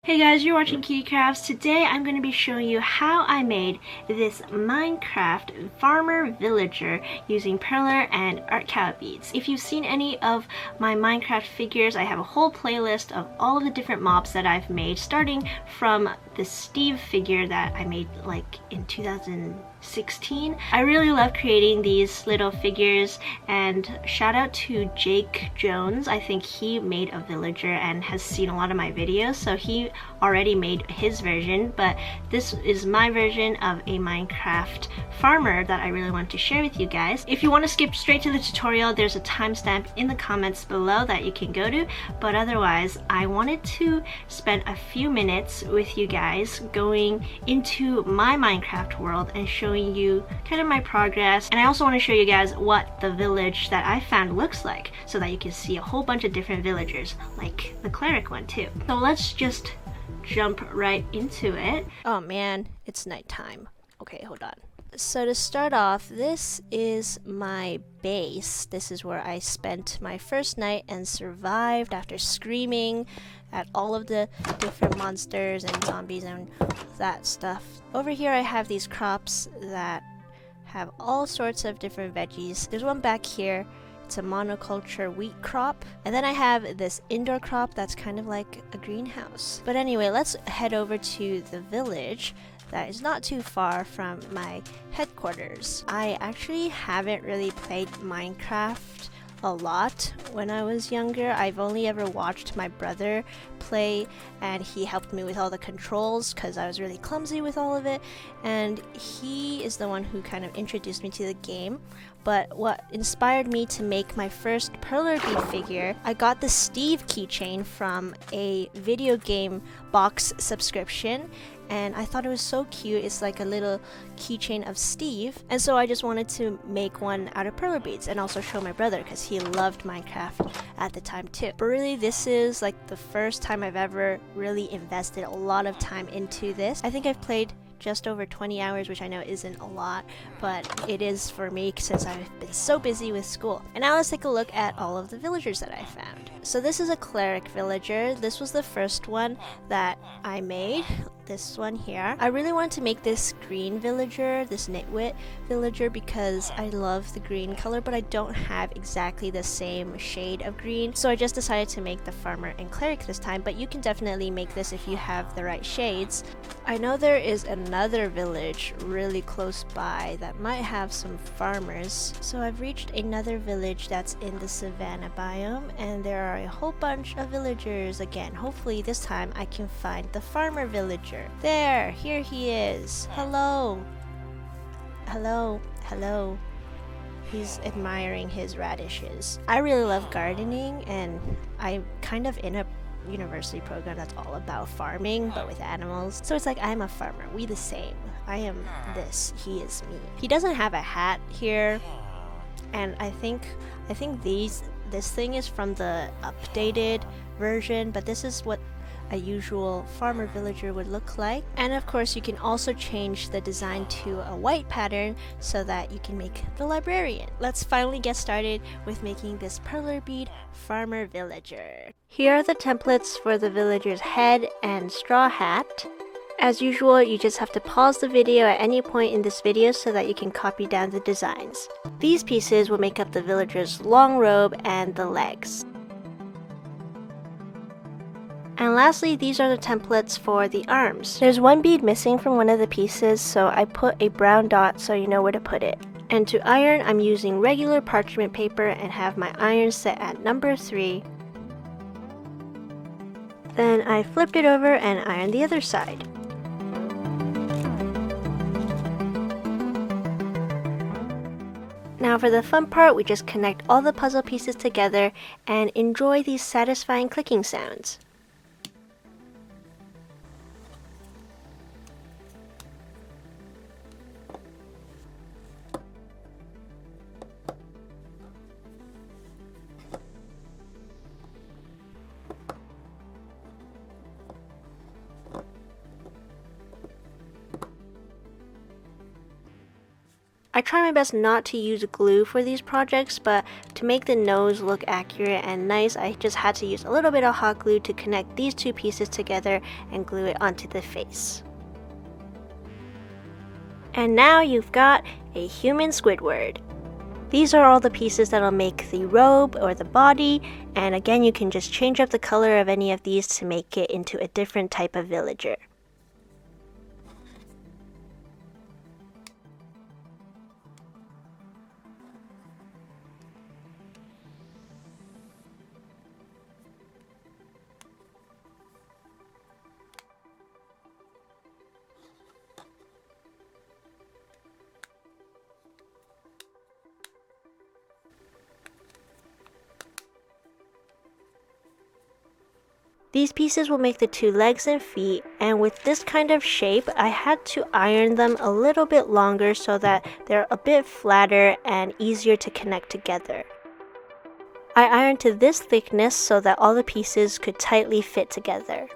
Hey guys, you're watching Kitty Crafts. Today I'm going to be showing you how I made this Minecraft farmer villager using perler and art cow beads. If you've seen any of my Minecraft figures, I have a whole playlist of all of the different mobs that I've made, starting from the Steve figure that I made like in 2016. I really love creating these little figures, and shout out to Jake Jones. I think he made a villager and has seen a lot of my videos, so he already made his version, but this is my version of a Minecraft farmer that I really want to share with you guys. If you want to skip straight to the tutorial, there's a timestamp in the comments below that you can go to, but otherwise I wanted to spend a few minutes with you guys going into my Minecraft world and showing you kind of my progress, and I also want to show you guys what the village that I found looks like so that you can see a whole bunch of different villagers, like the cleric one too. So let's just jump right into it. Oh man, it's nighttime. Okay, hold on. So to start off, this is my base. This is where I spent my first night and survived after screaming at all of the different monsters and zombies and that stuff. Over here I have these crops that have all sorts of different veggies. There's one back here. It's a monoculture wheat crop. And then I have this indoor crop that's kind of like a greenhouse. But anyway, let's head over to the village that is not too far from my headquarters. I actually haven't really played Minecraft a lot when I was younger. I've only ever watched my brother play, and he helped me with all the controls because I was really clumsy with all of it, and he is the one who kind of introduced me to the game. But what inspired me to make my first perler bead figure, I got the Steve keychain from a video game box subscription, and I thought it was so cute. It's like a little keychain of Steve, and so I just wanted to make one out of perler beads and also show my brother because he loved Minecraft at the time too. But really, this is like the first time I've ever really invested a lot of time into this. I think I've played just over 20 hours, which I know isn't a lot, but it is for me since I've been so busy with school. And now let's take a look at all of the villagers that I found. So this is a cleric villager. This was the first one that I made. This one here. I really wanted to make this green villager, this nitwit villager, because I love the green color, but I don't have exactly the same shade of green. So I just decided to make the farmer and cleric this time, but you can definitely make this if you have the right shades. I know there is another village really close by that might have some farmers. So I've reached another village that's in the savanna biome, and there are a whole bunch of villagers again. Hopefully this time I can find the farmer villager. There, here he is. Hello. Hello. Hello. He's admiring his radishes. I really love gardening, and I'm kind of in a university program that's all about farming, but with animals. So it's like I'm a farmer. We the same. I am this. He is me. He doesn't have a hat here, and I think this thing is from the updated version, but this is what a usual farmer villager would look like. And of course you can also change the design to a white pattern so that you can make the librarian. Let's finally get started with making this perler bead farmer villager. Here are the templates for the villager's head and straw hat. As usual, you just have to pause the video at any point in this video so that you can copy down the designs. These pieces will make up the villager's long robe and the legs. And lastly, these are the templates for the arms. There's one bead missing from one of the pieces, so I put a brown dot so you know where to put it. And to iron, I'm using regular parchment paper and have my iron set at number 3. Then I flipped it over and ironed the other side. Now for the fun part, we just connect all the puzzle pieces together and enjoy these satisfying clicking sounds. I try my best not to use glue for these projects, but to make the nose look accurate and nice, I just had to use a little bit of hot glue to connect these two pieces together and glue it onto the face. And now you've got a human Squidward. These are all the pieces that'll make the robe or the body, and again you can just change up the color of any of these to make it into a different type of villager. These pieces will make the two legs and feet, and with this kind of shape, I had to iron them a little bit longer so that they're a bit flatter and easier to connect together. I ironed to this thickness so that all the pieces could tightly fit together.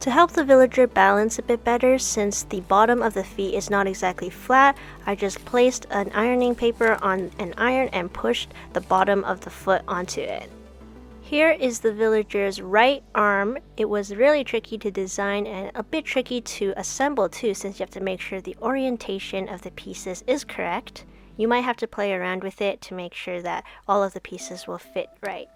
To help the villager balance a bit better, since the bottom of the feet is not exactly flat, I just placed an ironing paper on an iron and pushed the bottom of the foot onto it. Here is the villager's right arm. It was really tricky to design and a bit tricky to assemble too, since you have to make sure the orientation of the pieces is correct. You might have to play around with it to make sure that all of the pieces will fit right.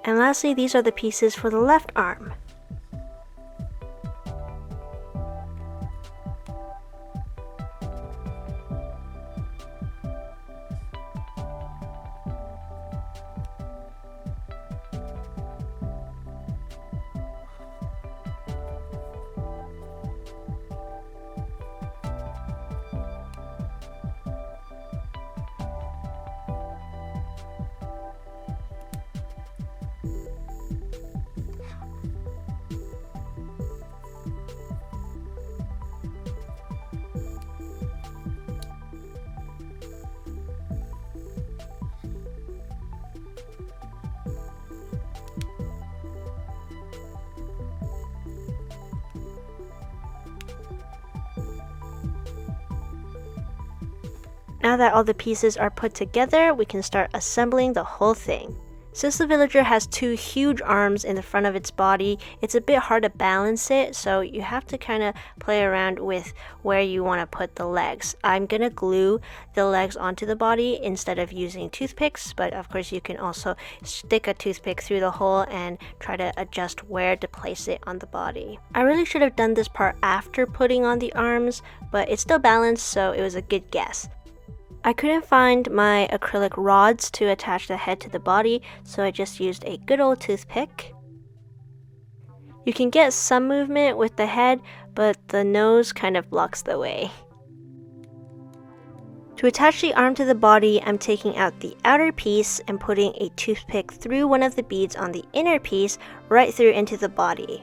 And lastly, these are the pieces for the left arm. Now that all the pieces are put together, we can start assembling the whole thing. Since the villager has two huge arms in the front of its body, it's a bit hard to balance it, so you have to kind of play around with where you want to put the legs. I'm going to glue the legs onto the body instead of using toothpicks, but of course you can also stick a toothpick through the hole and try to adjust where to place it on the body. I really should have done this part after putting on the arms, but it's still balanced, so it was a good guess. I couldn't find my acrylic rods to attach the head to the body, so I just used a good old toothpick. You can get some movement with the head, but the nose kind of blocks the way. To attach the arm to the body, I'm taking out the outer piece and putting a toothpick through one of the beads on the inner piece right through into the body.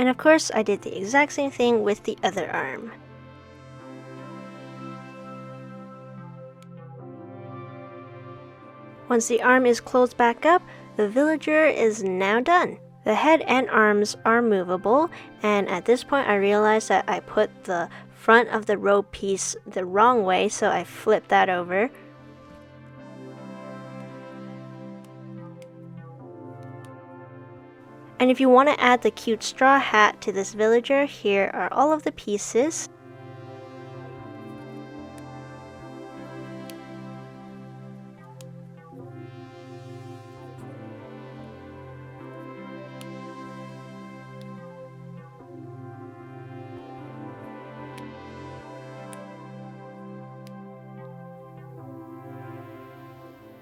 And of course, I did the exact same thing with the other arm. Once the arm is closed back up, the villager is now done. The head and arms are movable, and at this point I realized that I put the front of the robe piece the wrong way, so I flipped that over. And if you want to add the cute straw hat to this villager, here are all of the pieces.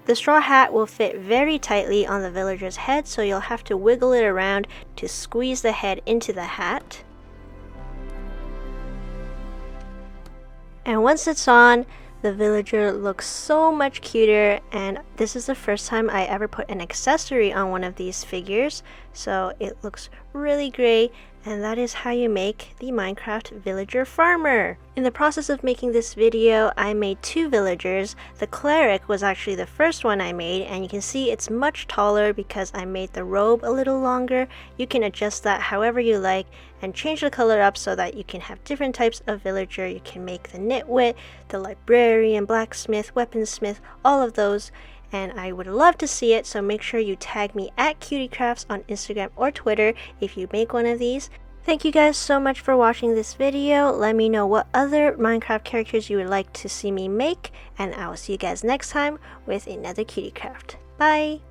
The straw hat will fit very tightly on the villager's head, so you'll have to wiggle it around to squeeze the head into the hat. And once it's on, the villager looks so much cuter, and this is the first time I ever put an accessory on one of these figures, so it looks really great. And that is how you make the Minecraft villager farmer. In the process of making this video, I made two villagers. The cleric was actually the first one I made, and you can see it's much taller because I made the robe a little longer. You can adjust that however you like and change the color up so that you can have different types of villager. You can make the nitwit, the librarian, blacksmith, weaponsmith, all of those. And I would love to see it, so make sure you tag me at CutieCrafts on Instagram or Twitter if you make one of these. Thank you guys so much for watching this video. Let me know what other Minecraft characters you would like to see me make, and I will see you guys next time with another CutieCraft. Bye!